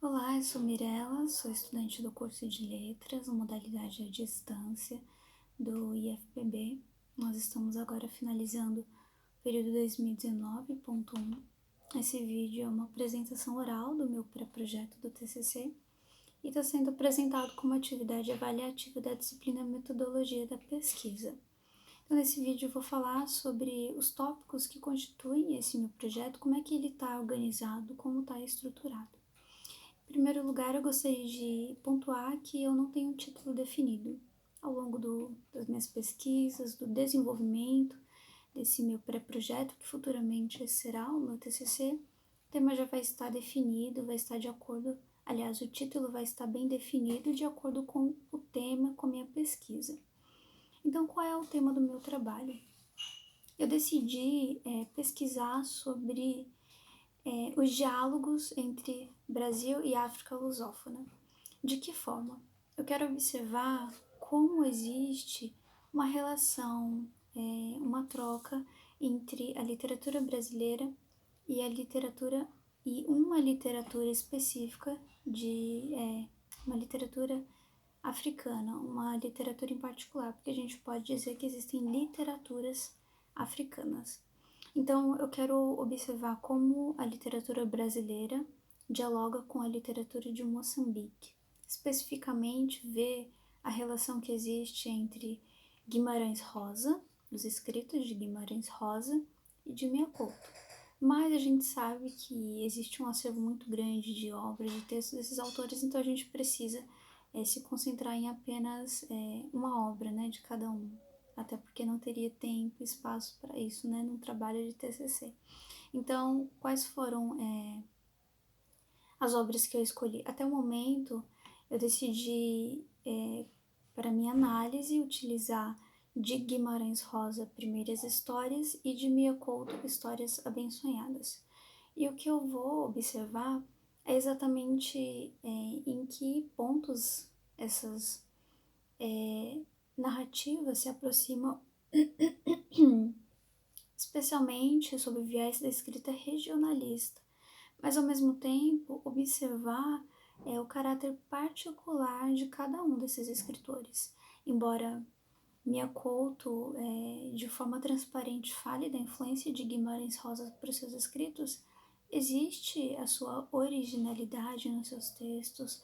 Olá, eu sou Mirella, sou estudante do curso de Letras, modalidade à distância do IFPB. Nós estamos agora finalizando o período 2019.1. Esse vídeo é uma apresentação oral do meu pré-projeto do TCC e está sendo apresentado como atividade avaliativa da disciplina Metodologia da Pesquisa. Então, nesse vídeo eu vou falar sobre os tópicos que constituem esse meu projeto, como é que ele está organizado, como está estruturado. Em primeiro lugar, eu gostaria de pontuar que eu não tenho um título definido. Ao longo das minhas pesquisas, do desenvolvimento desse meu pré-projeto, que futuramente será o meu TCC, o tema já vai estar definido, vai estar de acordo, aliás, o título vai estar bem definido de acordo com o tema, com a minha pesquisa. Então, qual é o tema do meu trabalho? Eu decidi pesquisar sobre os diálogos entre Brasil e África lusófona. De que forma? Eu quero observar como existe uma relação, uma troca entre a literatura brasileira e a literatura e uma literatura específica uma literatura africana, uma literatura em particular, porque a gente pode dizer que existem literaturas africanas. Então, eu quero observar como a literatura brasileira dialoga com a literatura de Moçambique. Especificamente, ver a relação que existe entre Guimarães Rosa, os escritos de Guimarães Rosa e de Mia Couto. Mas a gente sabe que existe um acervo muito grande de obras, de textos desses autores, então a gente precisa se concentrar em apenas uma obra, né, de cada um. Até porque não teria tempo e espaço para isso, né, num trabalho de TCC. Então, quais foram as obras que eu escolhi? Até o momento, eu decidi, para minha análise, utilizar de Guimarães Rosa Primeiras Histórias e de Mia Couto Histórias Abençonhadas. E o que eu vou observar é exatamente em que pontos essas narrativas se aproximam especialmente sob o viés da escrita regionalista, mas ao mesmo tempo observar o caráter particular de cada um desses escritores. Embora Mia Couto, de forma transparente, fale da influência de Guimarães Rosa para os seus escritos, existe a sua originalidade nos seus textos,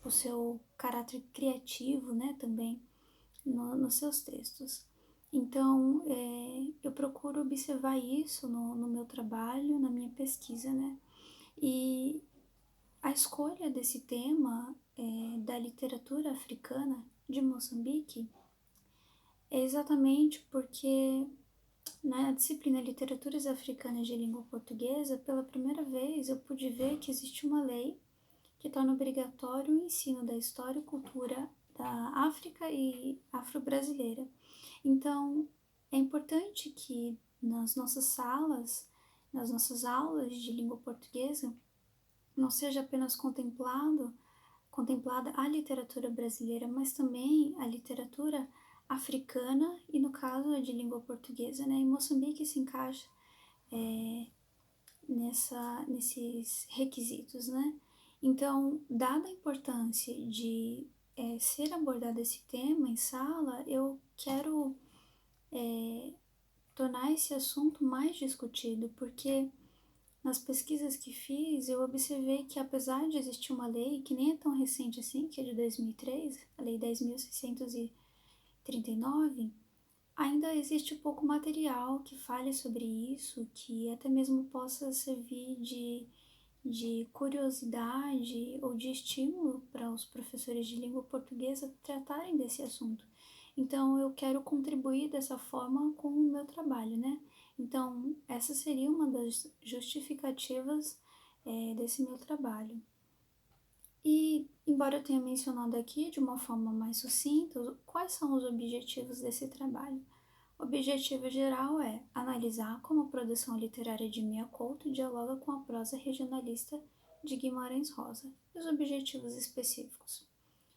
o seu caráter criativo, né, também nos seus textos. Então, eu procuro observar isso no meu trabalho, na minha pesquisa, né? E a escolha desse tema da literatura africana de Moçambique é exatamente porque na disciplina Literaturas Africanas de Língua Portuguesa, pela primeira vez eu pude ver que existe uma lei que torna obrigatório o ensino da história e cultura da África e afro-brasileira. Então, é importante que nas nossas salas, nas nossas aulas de língua portuguesa, não seja apenas contemplada a literatura brasileira, mas também a literatura africana e, no caso, a de língua portuguesa, né? E Moçambique se encaixa nesses requisitos, né? Então, dada a importância de ser abordado esse tema em sala, eu quero tornar esse assunto mais discutido, porque nas pesquisas que fiz, eu observei que apesar de existir uma lei que nem é tão recente assim, que é de 2003, a Lei 10.639, ainda existe pouco material que fale sobre isso, que até mesmo possa servir de curiosidade ou de estímulo para os professores de língua portuguesa tratarem desse assunto. Então, eu quero contribuir dessa forma com o meu trabalho, né? Então, essa seria uma das justificativas desse meu trabalho. E, embora eu tenha mencionado aqui de uma forma mais sucinta, quais são os objetivos desse trabalho? O objetivo geral é analisar como a produção literária de Mia Couto dialoga com a prosa regionalista de Guimarães Rosa. E os objetivos específicos?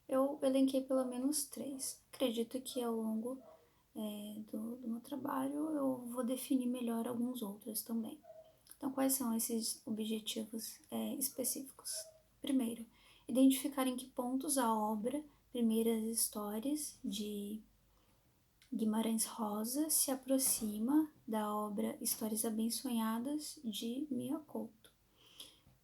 Eu elenquei pelo menos 3. Acredito que ao longo do meu trabalho eu vou definir melhor alguns outros também. Então, quais são esses objetivos específicos? Primeiro, identificar em que pontos a obra Primeiras Histórias de Guimarães Rosa se aproxima da obra Histórias Abençonhadas de Mia Couto.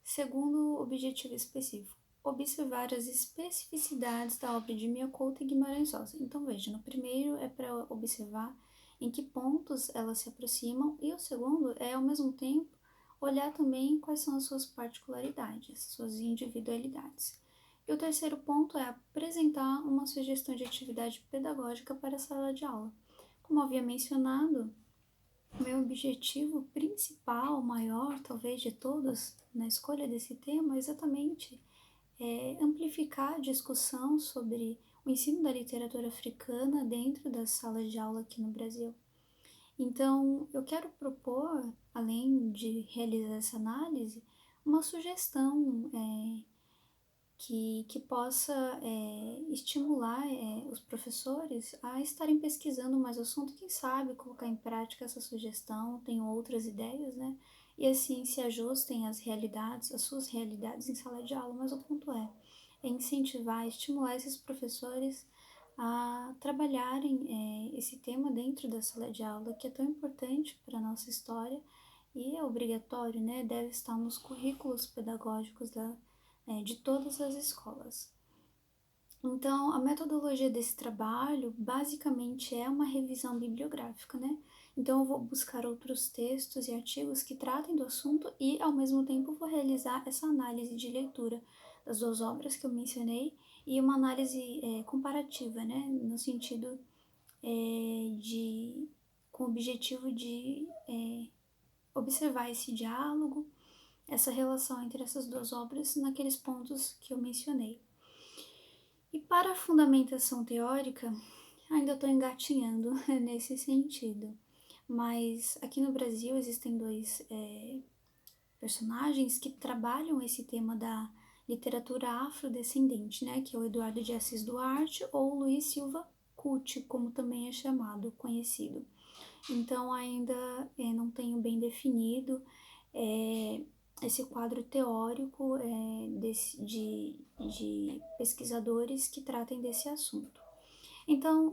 Segundo objetivo específico, observar as especificidades da obra de Mia Couto e Guimarães Rosa. Então, veja, no primeiro é para observar em que pontos elas se aproximam, e o segundo é, ao mesmo tempo, olhar também quais são as suas particularidades, suas individualidades. E o terceiro ponto é apresentar uma sugestão de atividade pedagógica para a sala de aula. Como havia mencionado, meu objetivo principal, maior talvez de todos, na escolha desse tema, é exatamente amplificar a discussão sobre o ensino da literatura africana dentro das salas de aula aqui no Brasil. Então, eu quero propor, além de realizar essa análise, uma sugestão que possa estimular os professores a estarem pesquisando mais o assunto, quem sabe colocar em prática essa sugestão, tenham outras ideias, né? E assim se ajustem às realidades, às suas realidades em sala de aula, mas o ponto é incentivar, estimular esses professores a trabalharem esse tema dentro da sala de aula, que é tão importante para a nossa história e é obrigatório, né? Deve estar nos currículos pedagógicos de todas as escolas. Então, a metodologia desse trabalho basicamente é uma revisão bibliográfica, né? Então, eu vou buscar outros textos e artigos que tratem do assunto e, ao mesmo tempo, vou realizar essa análise de leitura das duas obras que eu mencionei e uma análise comparativa, né? No sentido com o objetivo de observar esse diálogo, essa relação entre essas duas obras naqueles pontos que eu mencionei. E para a fundamentação teórica, ainda estou engatinhando nesse sentido, mas aqui no Brasil existem dois personagens que trabalham esse tema da literatura afrodescendente, né, que é o Eduardo de Assis Duarte ou Luiz Silva Cuti, como também é chamado, conhecido. Então ainda não tenho bem definido esse quadro teórico de pesquisadores que tratem desse assunto. Então,